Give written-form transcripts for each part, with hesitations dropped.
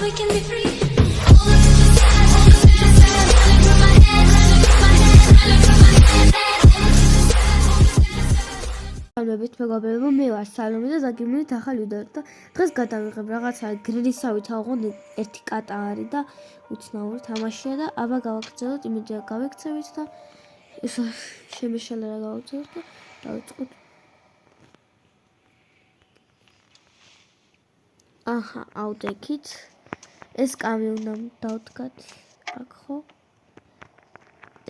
we can be free. All the good is sad, all the bad is sad. Running through my head, running through my head, running through my head. All the good is sad, all the bad is sad. მოგებით მეგობრებო, მე ვარ სალომე და ზაგიმუნით ახალი ვიდეო და დღეს გადავიღებ რაღაცა გრილისავით ავღოთ ერთი კატა არის და უცნაური თამაშია და აბა გავაგრძელოთ, იმედია გავიქცევით და ეს შემეშალა რა გავაგრძელოთ და დავიწყოთ. აჰა, ავდექით. ეს კამი უნდა დავდგათ აქ ხო?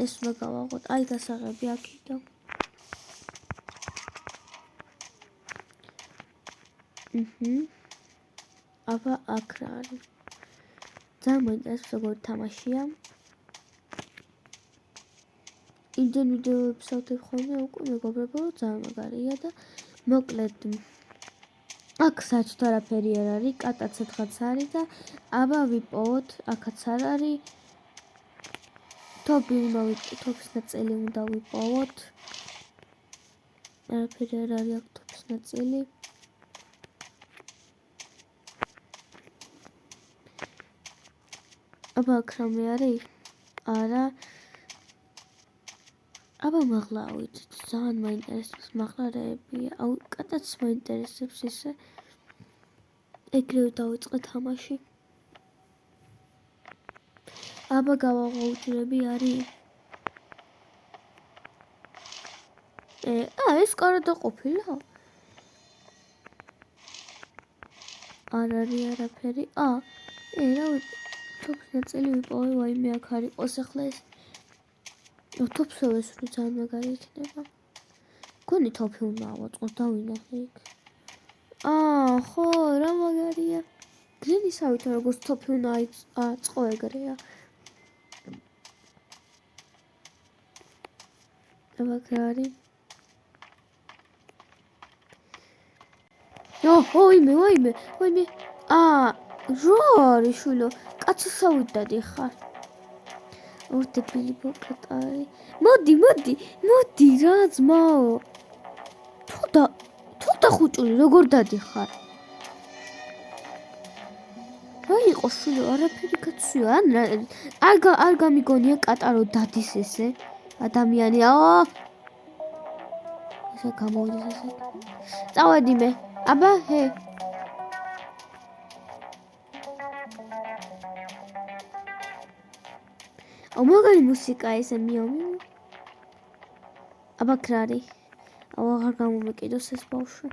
ეს უნდა გავაღოთ, აი გასაღები აქედან. აბა აქ რა არის? ძალიან მოინტერესებს როგორი თამაშია. იმდენ ვიდეოებს ავდებ ხოლმე უკვე მეგობრებო, რომ ძალიან მაგარია და მოკლედ აქ საერთოდ არაფერი არ არის, კატაც ეთხაც არის და აბა ვიპოვოთ, აქაც არ არის. თოფის ნაწილი უნდა ვიპოვოთ. არაფერი არ არის აქ თოფის ნაწილი. აბა აქ რამე არის? არა. აბა მაღლა ავიდეთ, ძალიან მაინტერესებს მაღლარეებია. აუ, კატაც მაინტერესებს ისე. ეგრევე დავიწყე თამაში. აბა გავაღოუჯრები არის? ეს კარა დაყოფილა? არ არის არაფერი. რავი, თოფის ნაწილი ვიპოვე, ვაიმე აქ არ იყოს ახლა ეს. თოფსოვეს რო ძალიან მაგარი იქნება. გონი თოფი უნდა ავაწყოთ და ვინახე იქ. ხო, რა მაგარია. გრილისავით როგორც თოფი უნდა აწყო ეგრეა. აბა რა არის? ვაიმე. რა არის შვილო? კაცსავით დადიხარ. ორდებელი ბოკატარი. მოდი რა ძმაო. თუ დახუჭული როგორ დადიხარ? რა იყო შვილო, არაფერი გაცვია. არ გამიგონია კატა რო დადის ესე. ადამიანი. ესა გამოვიდეს ესე. წავედი მე. აბა ჰე. მაგარი მუსიკა ესე მიომი. აბა კრარი. აღარ გამომეკიდოს ეს ბავშვი.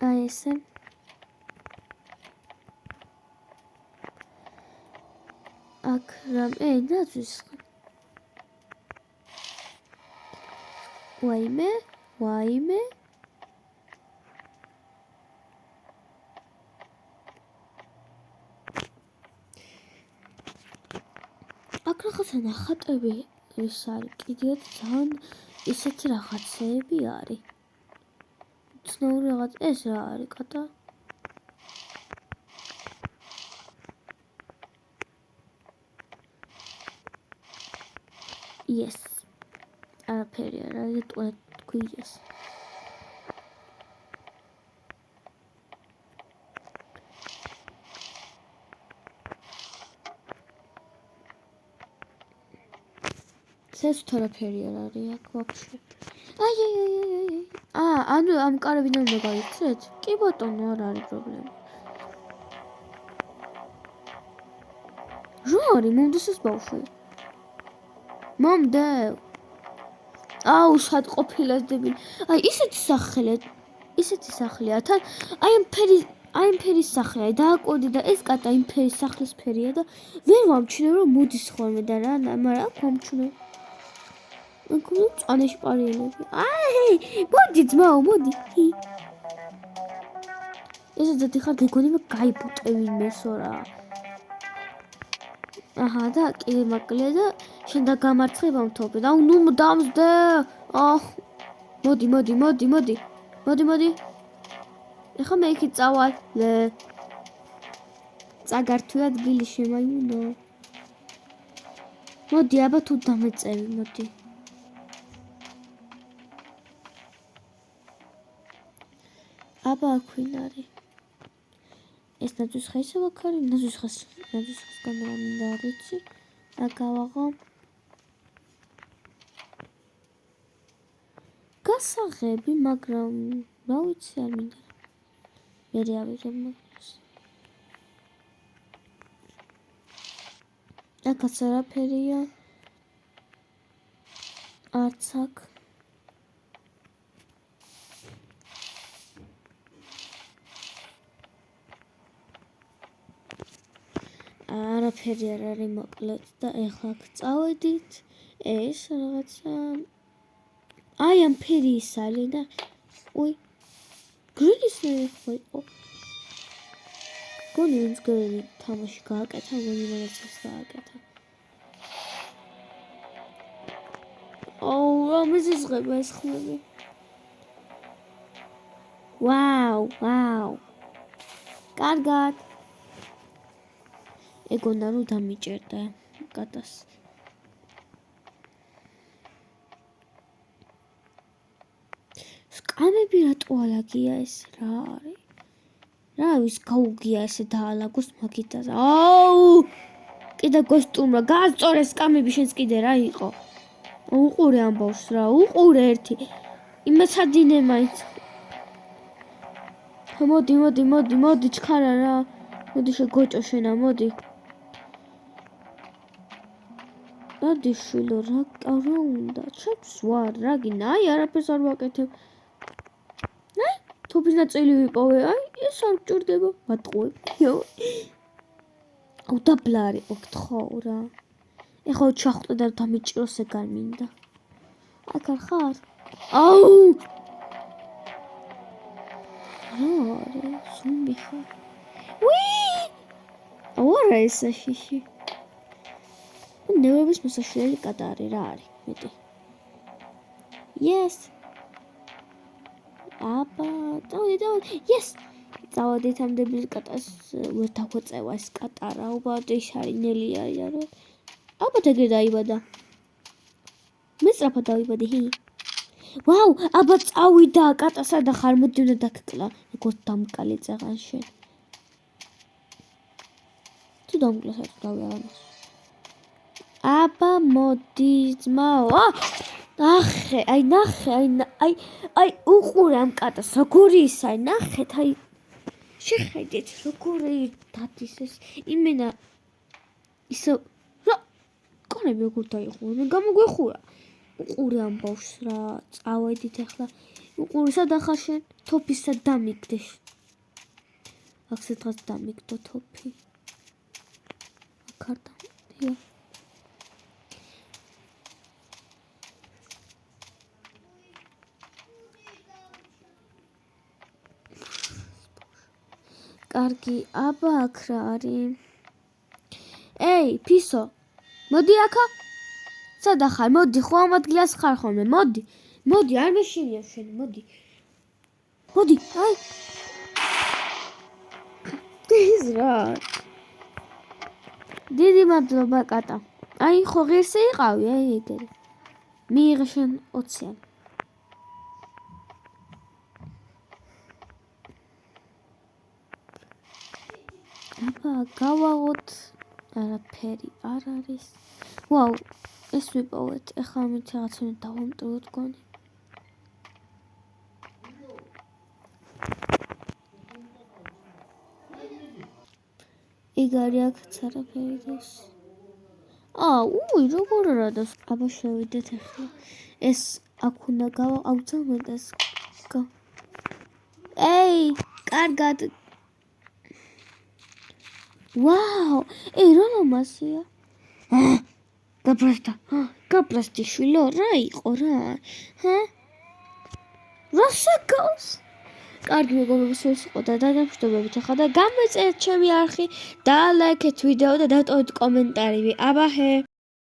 ესე. აქ რამე ნაძვის. ვაიმე. აქ რაღაცა ნახატები ის არის, კიდევ ძალიან ისეთი რაღაცეები არის. ცნაური რაღაც ეს რა არის, კატა? Yes. არაფერი არ არის, თქვი yes. ეს თორაფერი არ არის აქ ვაფშე. ანუ ამ კარებიდან უნდა გაიქცეთ? კი ბატონო, არ არის პრობლემა. რა არის? მომდის ეს ბავშვი? მომდე. სად ყოფილა ეს დებილი? ისეთი სახლია თან. აი ამ ფერის სახლია, დააკვირდი და ეს კატა იმ ფერის სახლის ფერია და ვერ ვამჩნევ რომ მოდის ხოლმე და რა, მაგრამ აქ ვამჩნევ. მოგონი წანეში პარიელები. მოდი ძმაო, მოდი. ესე დადიხარ გეგონება გაიბუტევი მესორა. და კი მაკლია და შენ დაგამარცხებ ამ თოპი. ნუ დამსდე. მოდი. ეხა მე იქით წავალ. წაგართვი ადგილი შემაიუნო. მოდი, აბა თუ დამეწევი, მოდი. აბა აქ ვინ არის? ეს ნაძვისხა ისევ აქ არის, ნაძვისხასგან რა მინდა არ ვიცი. აქ გავაღო. გასაღები, მაგრამ რა ვიცი არ მინდა. მე ავიღებ მაგას. აქაც არაფერია. არც აქ. არაფერი არ არის მოკლედ და ეხლა აქ წავედით. ეს რაღაცა აი ამ ფერი ის არის და უი გრილის ნერხვა იყო. გონი ვინც გრილი თამაში გააკეთა, გონი რაღაცას გააკეთა. აუ, ამის იზღება ეს ხმები. ვაუ. კარგად. ეგონა რომ დამიჭერდა კატას. სკამები რატო ალაგია ეს რა არის? რა ვის გაუგია ესე დაალაგოს მაგიტაზე. აუ! კიდე კოსტუმი გააწორე სკამები შენს კიდე რა იყო? უყურე ამბავს რა, უყურე ერთი. იმეცადინე მაინც. მოდი ჩქარა რა. მოდი შეგოჭო შენა, მოდი. მოდი შვილო რა უნდა? ჩემს ვარ, რა გინდა? აი არაფერს არ ვაკეთებ. აი, თოფის ნაწილი ვიპოვე. აი, ეს არ გჭირდება. მატყუე. აუ დაბლარი ოქთხო რა. ეხლა ჩახვდა და დამიჭიროს ეგარ მინდა. აქ არ ხარ? აუ! რა, ზუმბი ხარ. ვი! აუ არა ეს შიში. ნევების მოსაშლელი კატა არის რა არის მეტი. Yes. აბა, დავდი. Yes. წავედით ამ დებილ კატას ვერ დაგვეწევა ეს კატა რა. უბრალოდ ის არის ნელი არის რა. ალბათ ეგრე დაიბადა. მე სწრაფად დავიბადე ჰი. ვაუ, აბა წავიდა კატა სადა ხარ მოდი უნდა დაგკლა. როგორც დამკალი წაღან შენ. თუ დამკლა საერთოდ დავიარამას. აბა მოდი ძმაო. აი უყურე ამ კატას როგორი ის არის ნახეთ აი შეხედეთ როგორი დადის ეს იმენა ისე რა კონები როგორ დაიხურა მე გამოგვეხურა უყურე ამ ბავშვს რა წავედით ახლა უყურე სადა ხარ შენ თოფისა დამიგდე აქ სადღაც დამიგდო თოფი აქ დია კარგი, აბა აქ რა არის? ეი, ფისო. მოდი აქა. სადა ხარ? მოდი, ხო ამ ადგილას ხარ ხოლმე? მოდი. მოდი, არ მეშინია შენ, მოდი. მოდი, აი. ეს რა? დიდი მადლობა, კატა. აი, ხო ღირსი იყავი, აი ეგრე. მიიღე შენ 20-იანი. აბა გავაღოთ არაფერი არ არის ვაუ ეს ვიპოვეთ ეხლა ამით რაღაცა დავამტვროთ გონი იგარი აქაც არაფერი დას უი როგორ არა დას აბა შევიდეთ ეხლა ეს აქ უნდა ავწამდეს ეი კარგად Wow, ey, როლომასია. გაბრასდი შვილო, რა იყო რა? რასა გავს? კარგი მეგობრებო, ეს იყო და დაგემშვიდობებით ახლა და გამოიწერეთ ჩემი არხი და ლაიქეთ ვიდეო და დატოვეთ კომენტარი. აბა ჰე